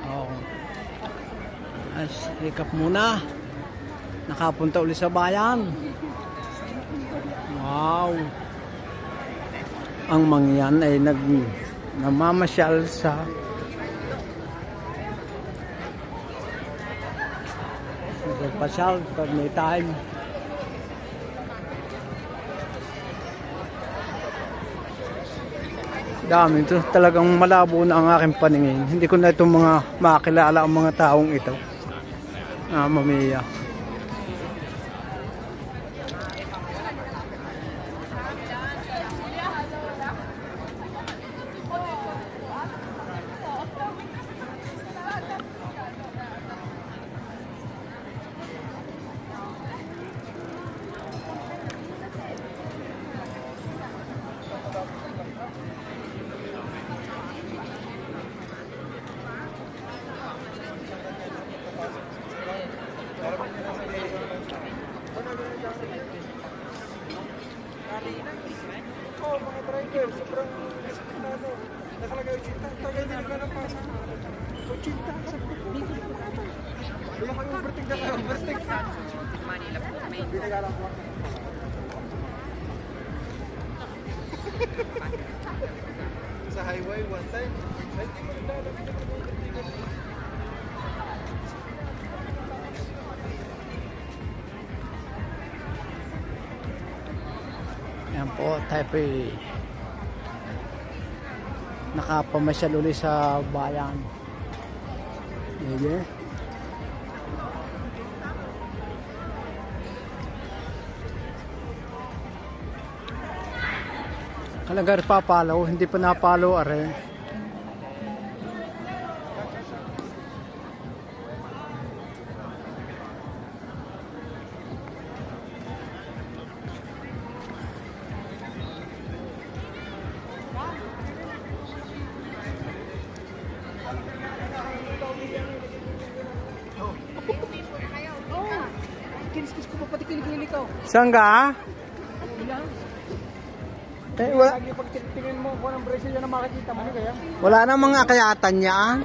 Oo. Ay, ikap muna. Nakapunta ulit sa bayan. Wow. Ang mangyan ay namamasyal sa nagpasyal pag may time. Dami ito. Talagang malabo na ang aking paningin. Hindi ko na itong mga makakilala ang mga taong ito. Mamiya. Oh, mga driver, sobrang nakalagay 80. Tagay din ka ng pasa. 80. Wala kayo overtake na kayo. Overtake. Manila po. Binagalang po. Sa highway, one time. Ay, di mo nilalagay na overtake. Yan po, tayo po nakapamasyal ulit sa bayan. Sige. Kalagar pa palaw, hindi pa napalo are. Kinis-kinis ko pa pati kilikili ko. Saan ka? Wala. Lagi pag tingin mo kung anong presyo yan ang makikita mo kaya. Wala namang akayatan niya.